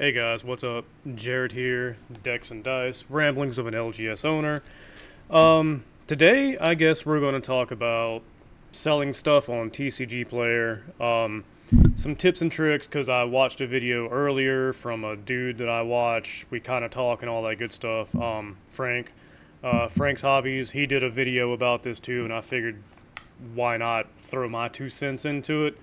Hey guys, what's up? Jared here, Decks and Dice, Ramblings of an LGS owner. Today I guess we're going to talk about selling stuff on TCG Player. Some tips and tricks because I watched a video earlier from a dude that I watch. We kind of talk and all that good stuff. Frank's Hobbies. He did a video about this too, and I figured why not throw my 2 cents into it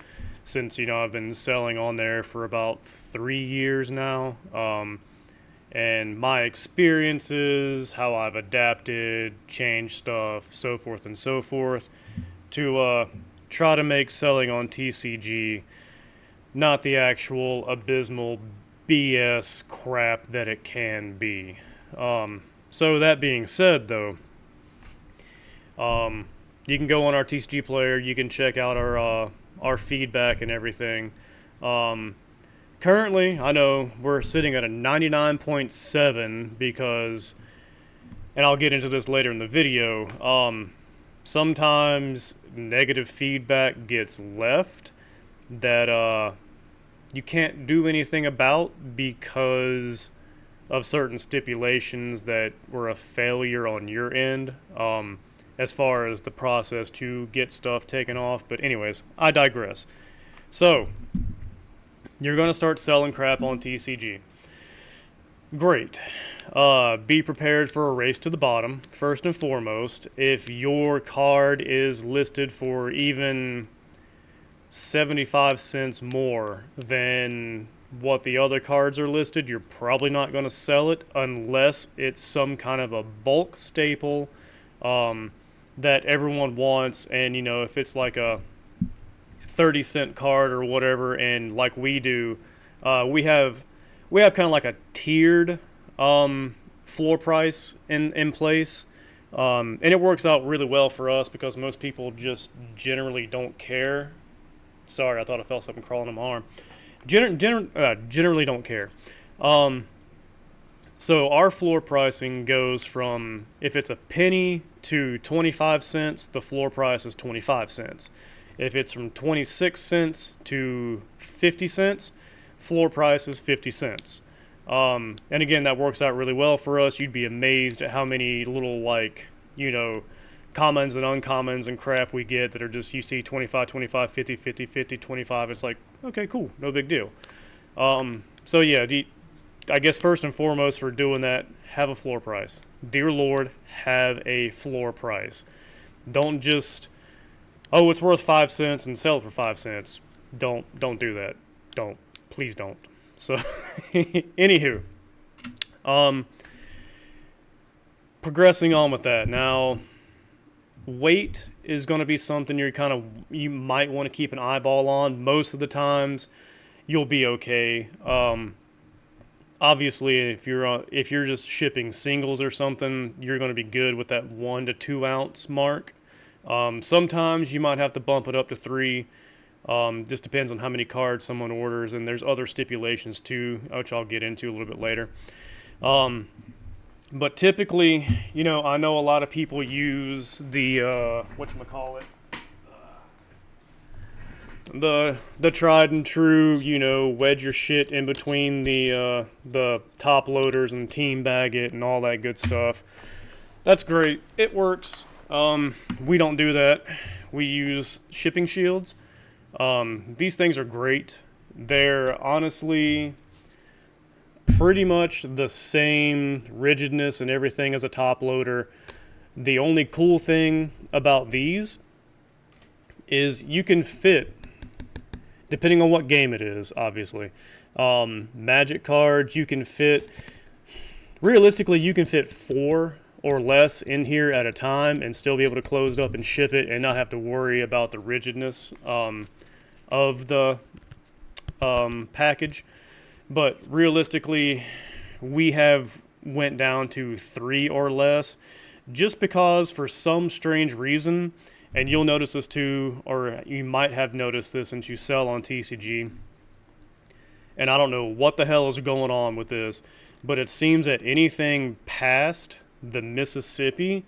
since I've been selling on there for about 3 years now, and my experiences, how I've adapted, changed stuff, so forth and so forth, to try to make selling on TCG not the actual abysmal BS crap that it can be. So that being said, though, you can go on our TCG Player. You can check out our feedback and everything. Currently, I know we're sitting at a 99.7 because, and I'll get into this later in the video, sometimes negative feedback gets left that you can't do anything about because of certain stipulations that were a failure on your end, as far as the process to get stuff taken off. But anyways, I digress. So, you're going to start selling crap on TCG. Great. Be prepared for a race to the bottom, first and foremost. If your card is listed for even 75 cents more than what the other cards are listed, you're probably not going to sell it unless it's some kind of a bulk staple that everyone wants. And if it's like a 30-cent card or whatever, and like we do, we have kind of like a tiered floor price in place, and it works out really well for us because most people just generally don't care. Sorry, I thought I felt something crawling on my arm. Generally don't care. So our floor pricing goes from, if it's a penny to 25 cents, the floor price is 25 cents. If it's from 26 cents to 50 cents, floor price is 50 cents. And again, that works out really well for us. You'd be amazed at how many little, commons and uncommons and crap we get that are just, you see 25, 25, 50, 50, 50, 25. It's like, okay, cool, no big deal. So yeah, I guess first and foremost for doing that, have a floor price. Dear Lord, have a floor price. Don't just, oh, it's worth 5 cents and sell it for 5 cents. Don't do that. Please don't. So, anywho, progressing on with that. Now, weight is going to be something you might want to keep an eyeball on. Most of the times, you'll be okay. Obviously, if you're just shipping singles or something, you're going to be good with that 1 to 2 ounce mark. Sometimes you might have to bump it up to 3. Just depends on how many cards someone orders, and there's other stipulations too, which I'll get into a little bit later. But typically, I know a lot of people use the whatchamacallit, the tried and true, wedge your shit in between the top loaders and team bag it and all that good stuff. That's great. It works. We don't do that. We use shipping shields. These things are great. They're honestly pretty much the same rigidness and everything as a top loader. The only cool thing about these is you can fit, depending on what game it is, obviously. Magic cards, realistically, you can fit 4 or less in here at a time and still be able to close it up and ship it and not have to worry about the rigidness of the package. But realistically, we have went down to 3 or less just because for some strange reason, and you'll notice this too, or you might have noticed this since you sell on TCG, and I don't know what the hell is going on with this, but it seems that anything past the Mississippi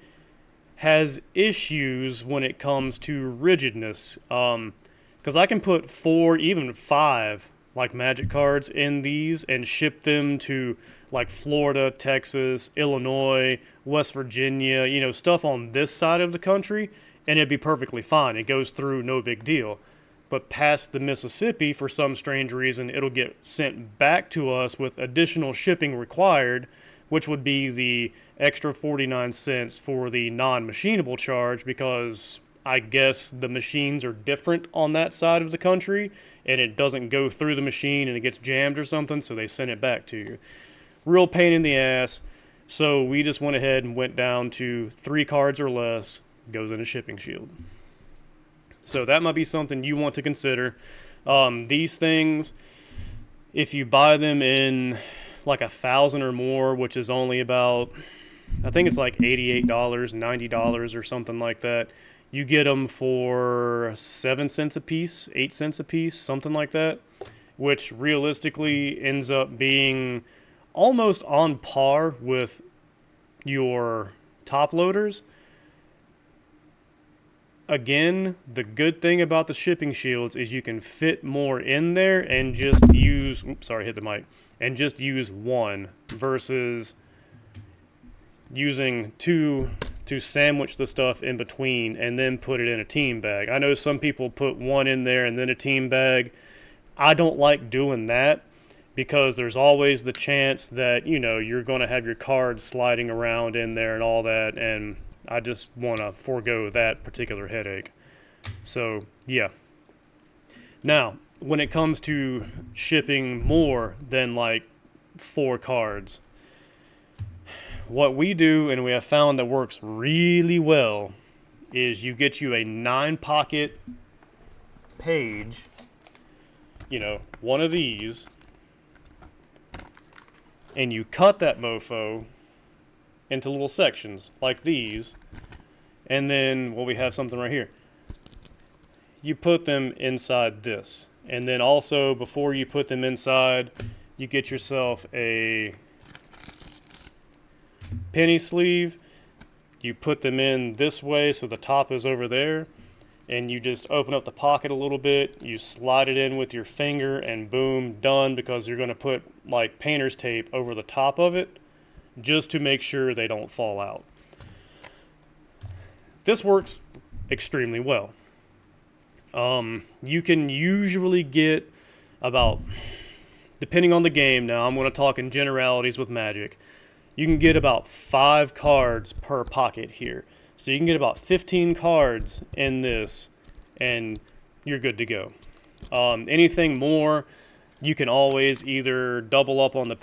has issues when it comes to rigidness. Because I can put 4, even 5 like Magic cards in these and ship them to like Florida, Texas, Illinois, West Virginia, stuff on this side of the country, and it'd be perfectly fine. It goes through, no big deal. But past the Mississippi, for some strange reason, it'll get sent back to us with additional shipping required, which would be the extra 49 cents for the non-machinable charge, because I guess the machines are different on that side of the country and it doesn't go through the machine and it gets jammed or something, so they send it back to you. Real pain in the ass. So we just went ahead and went down to 3 cards or less, goes in a shipping shield. So that might be something you want to consider. These things, if you buy them in like 1,000 or more, which is only about, I think it's like $88, $90 or something like that. You get them for 7 cents a piece, 8 cents a piece, something like that, which realistically ends up being almost on par with your top loaders. Again, the good thing about the shipping shields is you can fit more in there and just use, hit the mic, and just use one versus using two to sandwich the stuff in between and then put it in a team bag. I know some people put one in there and then a team bag. I don't like doing that because there's always the chance that, you're going to have your cards sliding around in there and all that, and I just want to forego that particular headache. So, yeah. Now, when it comes to shipping more than like 4 cards, what we do, and we have found that works really well, is you get you a 9-pocket page, one of these, and you cut that mofo into little sections like these, and then, we have something right here. You put them inside this, and then also before you put them inside, you get yourself a penny sleeve. You put them in this way so the top is over there, and you just open up the pocket a little bit, you slide it in with your finger, and boom, done, because you're going to put like painter's tape over the top of it just to make sure they don't fall out. This works extremely well. You can usually get about, depending on the game now, I'm going to talk in generalities with Magic, you can get about 5 cards per pocket here. So you can get about 15 cards in this, and you're good to go. Anything more, you can always either double up on the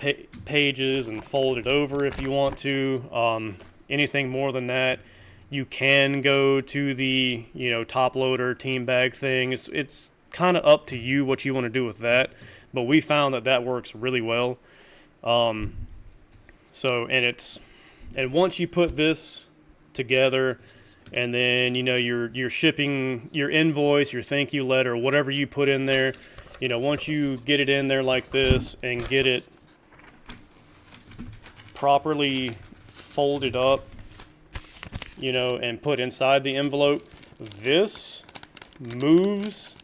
pages and fold it over if you want to. Anything more than that, you can go to the top loader team bag thing. It's kind of up to you what you want to do with that, but we found that works really well. And once you put this together, and then you're shipping your invoice, your thank you letter, whatever you put in there, once you get it in there like this and get it properly folded up, and put inside the envelope, this moves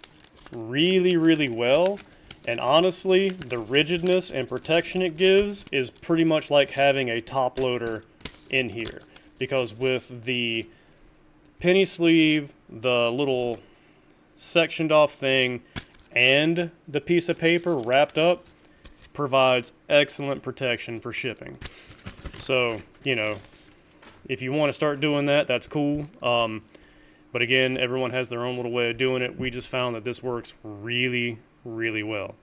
really, really well. And honestly, the rigidness and protection it gives is pretty much like having a top loader in here. Because with the penny sleeve, the little sectioned off thing, and the piece of paper wrapped up, provides excellent protection for shipping. So, if you want to start doing that, that's cool. But again, everyone has their own little way of doing it. We just found that this works really, really well.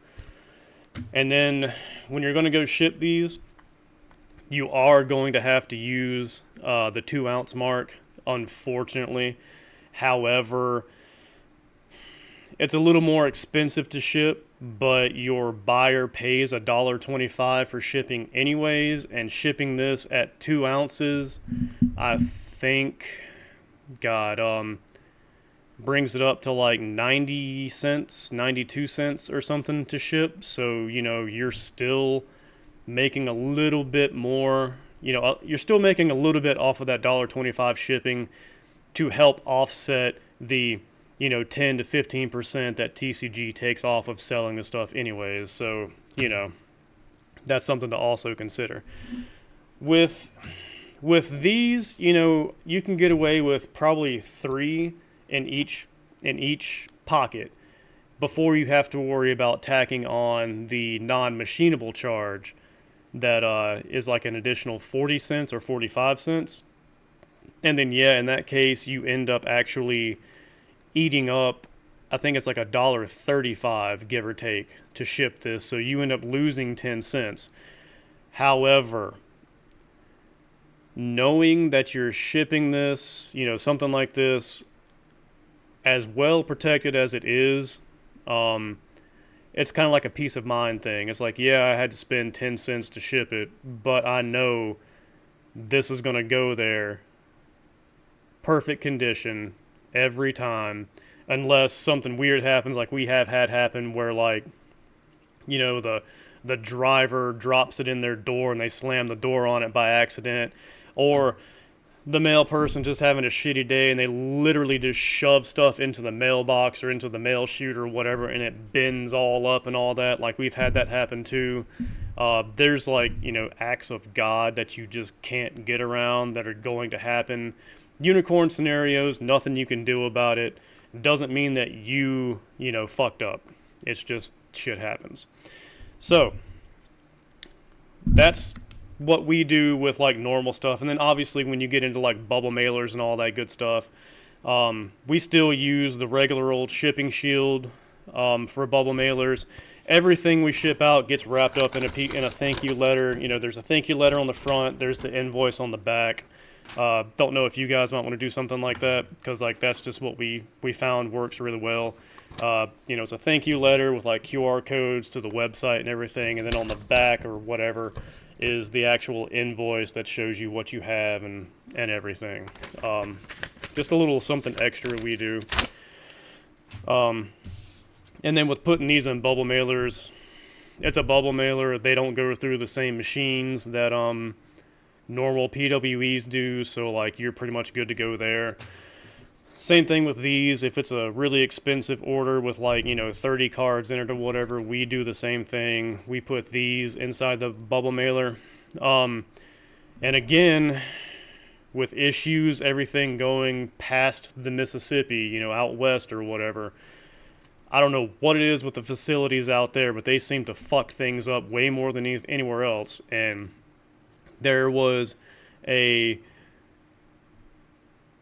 And then when you're going to go ship these, you are going to have to use the 2-ounce mark, unfortunately. However, it's a little more expensive to ship, but your buyer pays $1.25 for shipping anyways, and shipping this at 2 ounces, I think, brings it up to like 90 cents, 92 cents or something to ship. So, you're still making a little bit more, you're still making a little bit off of that $1.25 shipping to help offset the, 10 to 15% that TCG takes off of selling the stuff anyways. So, that's something to also consider. With these, you can get away with probably 3 in each pocket before you have to worry about tacking on the non-machinable charge that is like an additional 40 cents or 45 cents. And then, yeah, in that case, you end up actually eating up, I think it's like $1.35, give or take, to ship this. So you end up losing 10 cents. However, knowing that you're shipping this, something like this, as well protected as it is, it's kind of like a peace of mind thing. It's like, yeah, I had to spend 10 cents to ship it, but I know this is going to go there perfect condition every time, unless something weird happens like we have had happen where, like, the driver drops it in their door and they slam the door on it by accident, or the mail person just having a shitty day and they literally just shove stuff into the mailbox or into the mail chute or whatever, and it bends all up and all that. Like, we've had that happen too. There's like, acts of God that you just can't get around that are going to happen. Unicorn scenarios, nothing you can do about it. Doesn't mean that you fucked up. It's just shit happens. So that's what we do with like normal stuff. And then obviously when you get into like bubble mailers and all that good stuff, we still use the regular old shipping shield for bubble mailers. Everything we ship out gets wrapped up in a thank you letter. There's a thank you letter on the front, there's the invoice on the back. Don't know if you guys might want to do something like that, because like that's just what we found works really well. It's a thank you letter with like QR codes to the website and everything, and then on the back or whatever is the actual invoice that shows you what you have and everything. Just a little something extra we do. And then with putting these in bubble mailers, it's a bubble mailer. They don't go through the same machines that normal PWEs do, so like you're pretty much good to go there. Same thing with these. If it's a really expensive order with like 30 cards in it or whatever, we do the same thing. We put these inside the bubble mailer. And again, with issues, everything going past the Mississippi, out west or whatever, I don't know what it is with the facilities out there, but they seem to fuck things up way more than anywhere else. And there was I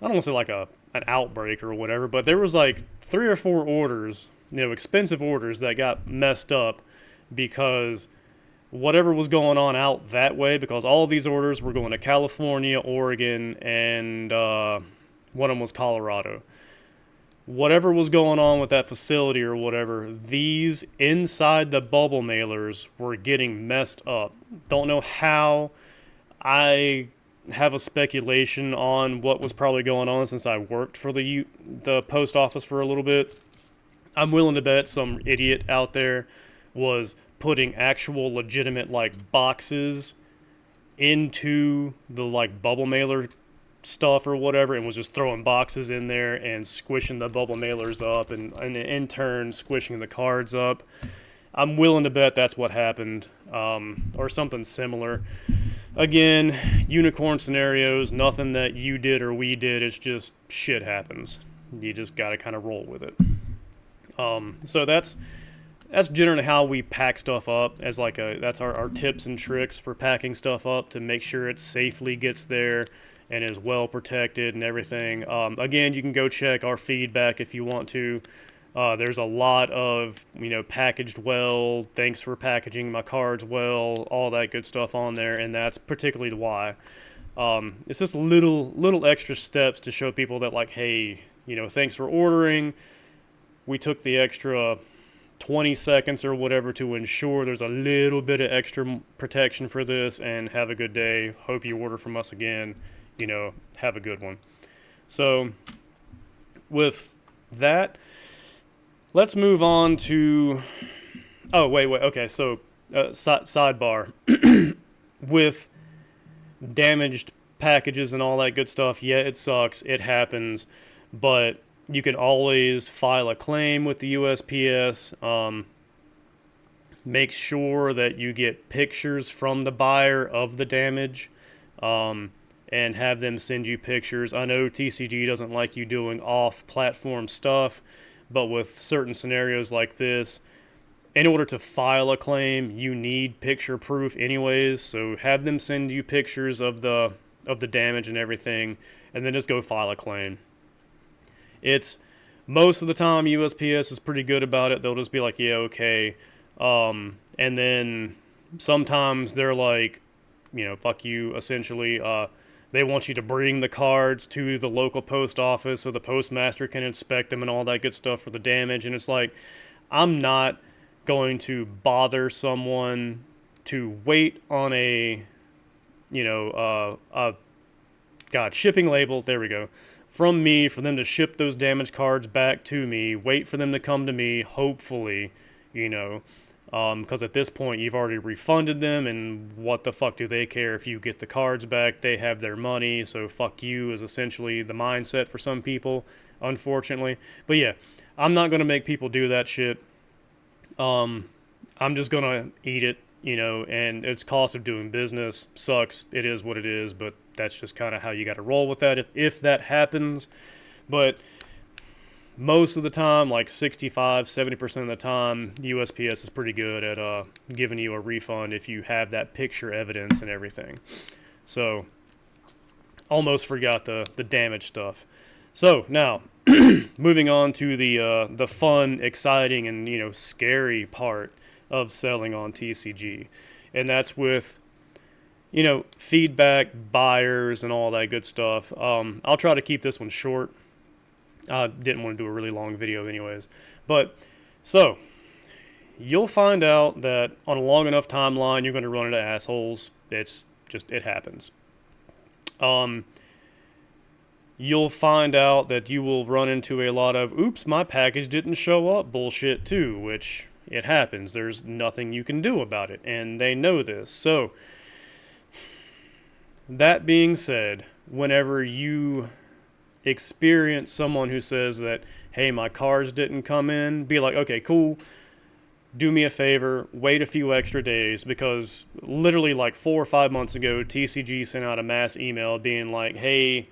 don't want to say like an outbreak or whatever, but there was like 3 or 4 orders, expensive orders that got messed up because whatever was going on out that way, because all of these orders were going to California, Oregon, and one of them was Colorado. Whatever was going on with that facility or whatever, these inside the bubble mailers were getting messed up. Don't know how. I have a speculation on what was probably going on since I worked for the post office for a little bit. I'm willing to bet some idiot out there was putting actual legitimate like boxes into the like bubble mailer stuff or whatever, and was just throwing boxes in there and squishing the bubble mailers up, and in turn squishing the cards up. I'm willing to bet that's what happened, or something similar. Again, unicorn scenarios, nothing that you did or we did, it's just shit happens. You just gotta kind of roll with it. So that's generally how we pack stuff up, as like that's our tips and tricks for packing stuff up to make sure it safely gets there and is well protected and everything. Again, you can go check our feedback if you want to. There's a lot of, packaged well, thanks for packaging my cards well, all that good stuff on there, and that's particularly why. It's just little extra steps to show people that, like, hey, thanks for ordering. We took the extra 20 seconds or whatever to ensure there's a little bit of extra protection for this, and have a good day. Hope you order from us again. Have a good one. So, with that, let's move on to... Oh, wait. Okay, so sidebar. With damaged packages and all that good stuff, yeah, it sucks. It happens. But, You can always file a claim with the USPS. Make sure that you get pictures from the buyer of the damage, and have them send you pictures. I know TCG doesn't like you doing off-platform stuff, but with certain scenarios like this, in order to file a claim, you need picture proof anyways. So have them send you pictures of the damage and everything, and then just go file a claim. It's most of the time USPS is pretty good about it. They'll just be like, yeah, okay. And then sometimes they're like, fuck you, essentially. They want you to bring the cards to the local post office so the postmaster can inspect them and all that good stuff for the damage. And it's like, I'm not going to bother someone to wait on a shipping label, there we go, from me, for them to ship those damaged cards back to me, wait for them to come to me, hopefully, because at this point you've already refunded them, and what the fuck do they care if you get the cards back? They have their money, so fuck you is essentially the mindset for some people, unfortunately. But yeah, I'm not going to make people do that shit. I'm just going to eat it, and it's cost of doing business. Sucks. It is what it is, but that's just kind of how you got to roll with that if that happens. But most of the time, like 65-70% of the time, USPS is pretty good at giving you a refund if you have that picture evidence and everything. So, almost forgot the damage stuff. So, now, moving on to the fun, exciting, and, scary part of selling on TCG. And that's with, feedback, buyers, and all that good stuff. I'll try to keep this one short. I didn't want to do a really long video anyways. But, so, you'll find out that on a long enough timeline, you're going to run into assholes. It happens. You'll find out that you will run into a lot of, oops, my package didn't show up bullshit too, which it happens. There's nothing you can do about it, and they know this. So, that being said, whenever you experience someone who says that, hey, my cards didn't come in, be like, okay, cool, do me a favor, wait a few extra days, because literally like 4 or 5 months ago, TCG sent out a mass email being like, hey,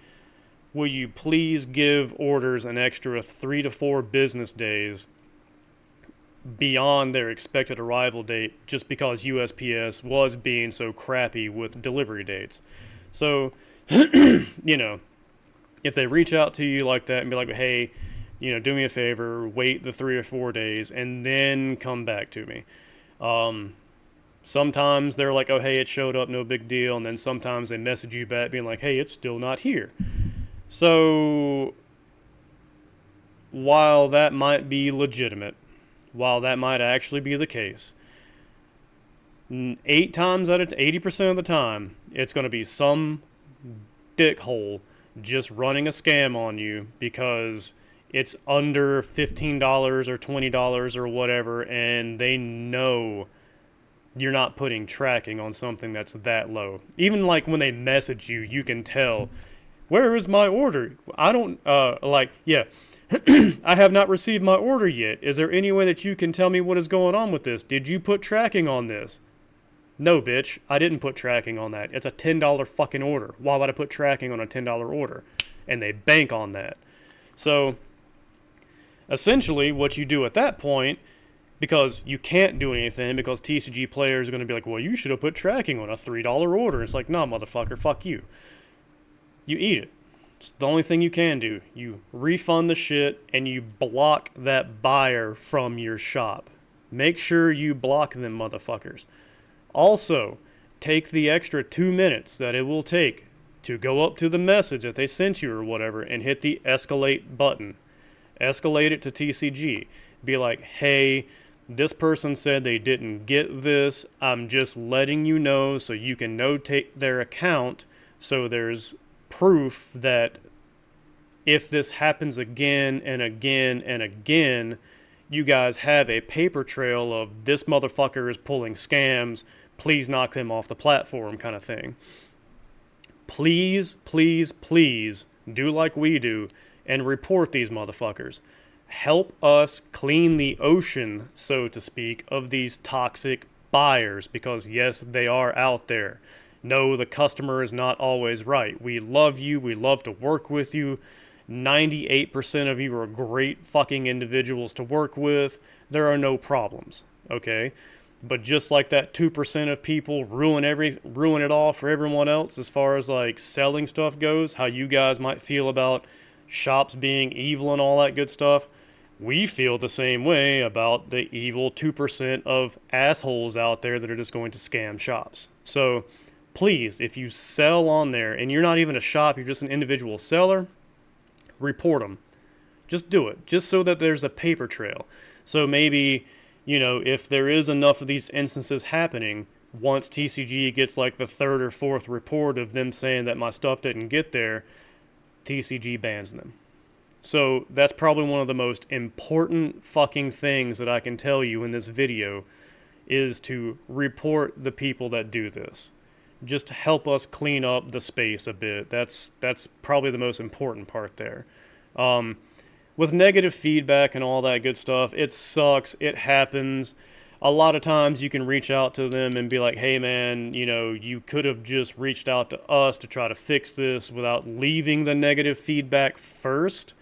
will you please give orders an extra 3 to 4 business days beyond their expected arrival date, just because USPS was being so crappy with delivery dates. So, if they reach out to you like that and be like, hey, do me a favor, wait the 3 or 4 days, and then come back to me. Sometimes they're like, oh, hey, it showed up, no big deal, and then sometimes they message you back being like, hey, it's still not here. So, while that might be legitimate, while that might actually be the case, 8 times out of 80% of the time, it's going to be some dickhole just running a scam on you because it's under $15 or $20 or whatever, and they know you're not putting tracking on something that's that low. Even like when they message you, you can tell, where is my order? I don't, yeah, I have not received my order yet. Is there any way that you can tell me what is going on with this? Did you put tracking on this? No, bitch, I didn't put tracking on that. It's a $10 fucking order. Why would I put tracking on a $10 order? And they bank on that. So, essentially, what you do at that point, because you can't do anything, because TCG players are going to be like, well, you should have put tracking on a $3 order. It's like, nah, motherfucker, fuck you. You eat it. It's the only thing you can do. You refund the shit, and you block that buyer from your shop. Make sure you block them, motherfuckers. Also, take the extra 2 minutes that it will take to go up to the message that they sent you or whatever and hit the escalate button. Escalate it to TCG. Be like, hey, this person said they didn't get this. I'm just letting you know so you can notate their account so there's proof that if this happens again and again and again, you guys have a paper trail of this motherfucker is pulling scams, please knock them off the platform kind of thing. Please, please, please do like we do and report these motherfuckers. Help us clean the ocean, so to speak, of these toxic buyers, because yes, they are out there. No, the customer is not always right. We love you. We love to work with you. 98% of you are great fucking individuals to work with. There are no problems, okay? But just like that 2% of people ruin it all for everyone else as far as like selling stuff goes, how you guys might feel about shops being evil and all that good stuff, we feel the same way about the evil 2% of assholes out there that are just going to scam shops. So please, if you sell on there and you're not even a shop, you're just an individual seller, report them. Just do it, just so that there's a paper trail. So maybe, if there is enough of these instances happening, once TCG gets like the third or fourth report of them saying that my stuff didn't get there, TCG bans them. So that's probably one of the most important fucking things that I can tell you in this video, is to report the people that do this. Just help us clean up the space a bit. That's probably the most important part there. With negative feedback and all that good stuff, it sucks. It happens. A lot of times you can reach out to them and be like, hey man, you could have just reached out to us to try to fix this without leaving the negative feedback first.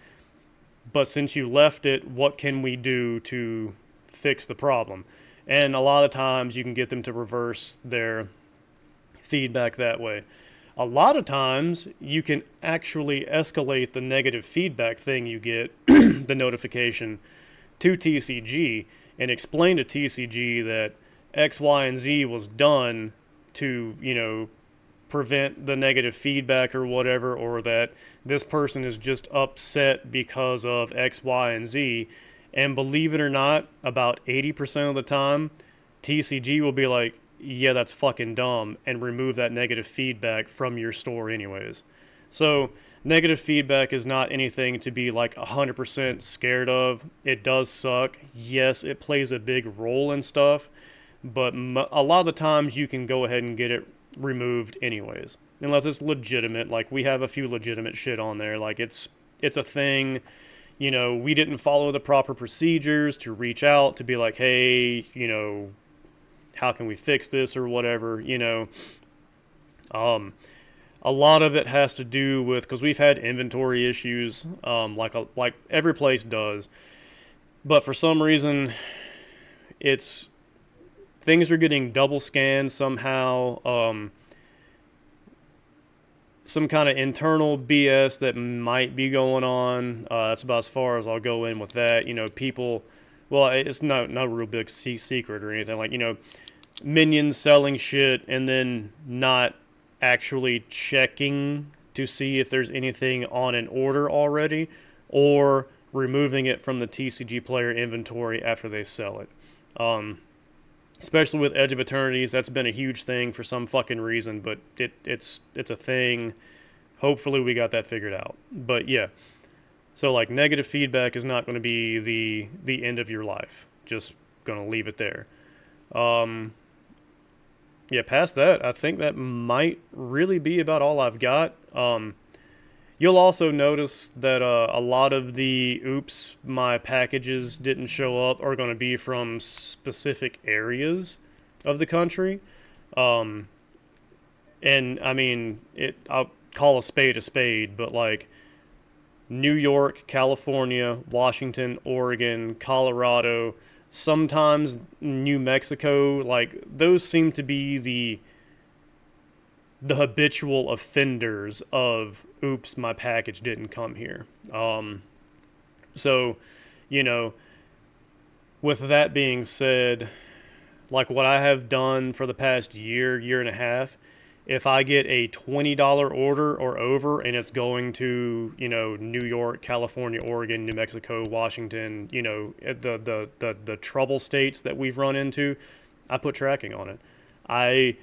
But since you left it, what can we do to fix the problem? And a lot of times you can get them to reverse their feedback that way. A lot of times you can actually escalate the negative feedback thing you get, the notification, to TCG and explain to TCG that X, Y, and Z was done to, prevent the negative feedback or whatever, or that this person is just upset because of X, Y, and Z. And believe it or not, about 80% of the time, TCG will be like, yeah, that's fucking dumb, and remove that negative feedback from your store anyways. So negative feedback is not anything to be like 100% scared of. It does suck. Yes, it plays a big role in stuff, but a lot of the times you can go ahead and get it removed anyways, unless it's legitimate. Like, we have a few legitimate shit on there, like it's a thing. We didn't follow the proper procedures to reach out to be like, hey, how can we fix this or whatever, a lot of it has to do with, because we've had inventory issues, like every place does, but for some reason things are getting double scanned somehow. Some kind of internal BS that might be going on. That's about as far as I'll go in with that. People, well, it's not a real big secret or anything. Like, minions selling shit and then not actually checking to see if there's anything on an order already, or removing it from the TCG player inventory after they sell it. Especially with Edge of Eternities, that's been a huge thing for some fucking reason, but it's a thing. Hopefully we got that figured out. But yeah, so like negative feedback is not going to be the end of your life. Just going to leave it there. Yeah, past that, I think that might really be about all I've got. You'll also notice that a lot of the oops, my packages didn't show up are going to be from specific areas of the country. And I mean, I'll call a spade, but like New York, California, Washington, Oregon, Colorado, sometimes New Mexico, like those seem to be the habitual offenders of oops, my package didn't come here. So, with that being said, like what I have done for the past year and a half, if I get a $20 order or over and it's going to, New York, California, Oregon, New Mexico, Washington, the trouble states that we've run into, I put tracking on it. I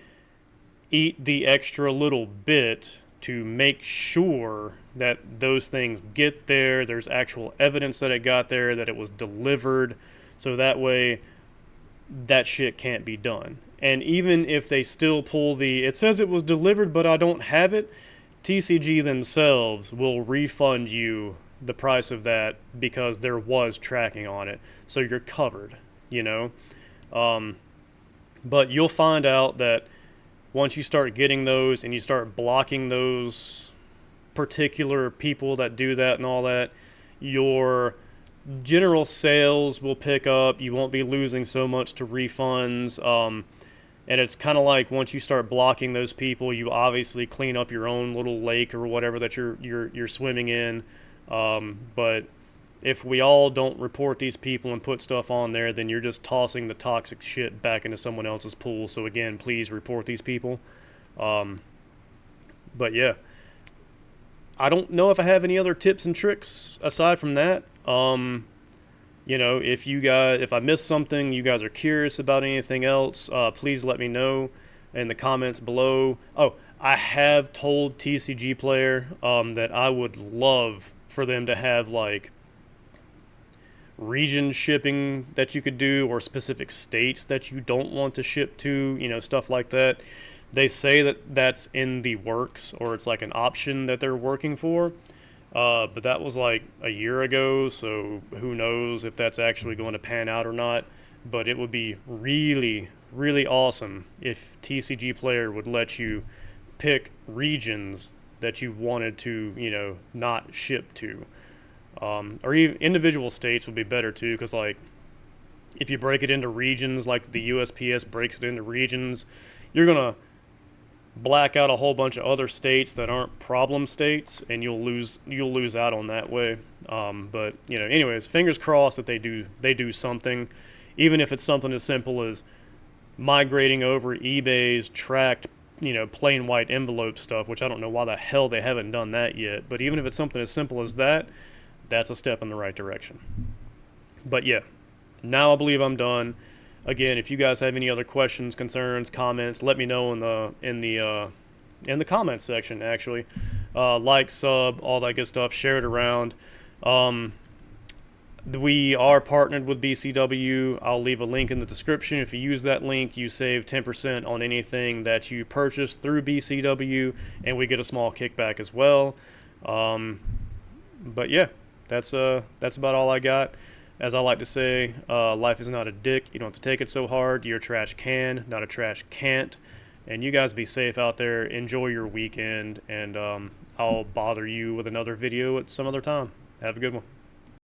eat the extra little bit to make sure that those things get there. There's actual evidence that it got there, that it was delivered, so that way that shit can't be done. And even if they still pull it says it was delivered but I don't have it, TCG themselves will refund you the price of that because there was tracking on it, so you're covered, you know. Um, but you'll find out that once you start getting those and you start blocking those particular people that do that and all that, your general sales will pick up. You won't be losing so much to refunds. And it's kind of like once you start blocking those people, you obviously clean up your own little lake or whatever that you're swimming in. But if we all don't report these people and put stuff on there, then you're just tossing the toxic shit back into someone else's pool. So again, please report these people. Um, but yeah, I don't know if I have any other tips and tricks aside from that. You know, if I missed something, you guys are curious about anything else, please let me know in the comments below. Oh, I have told TCG Player that I would love for them to have like region shipping that you could do, or specific states that you don't want to ship to, you know, stuff like that. They say that that's in the works, or it's like an option that they're working for. But that was like a year ago, so who knows if that's actually going to pan out or not. But it would be really, really awesome if TCG Player would let you pick regions that you wanted to, you know, not ship to. Or even individual states would be better too, because like if you break it into regions, like the USPS breaks it into regions, you're gonna black out a whole bunch of other states that aren't problem states, and you'll lose out on that way. But you know, anyways, fingers crossed that they do something, even if it's something as simple as migrating over eBay's tracked, you know, plain white envelope stuff, which I don't know why the hell they haven't done that yet. But even if it's something as simple as that, that's a step in the right direction. But yeah, now I believe I'm done. Again, if you guys have any other questions, concerns, comments, let me know in the comments section. Actually, like, sub, all that good stuff. Share it around. We are partnered with BCW. I'll leave a link in the description. If you use that link, you save 10% on anything that you purchase through BCW, and we get a small kickback as well. But yeah, that's about all I got. As I like to say, life is not a dick. You don't have to take it so hard. Your trash can, not a trash can't. And you guys be safe out there. Enjoy your weekend, and I'll bother you with another video at some other time. Have a good one.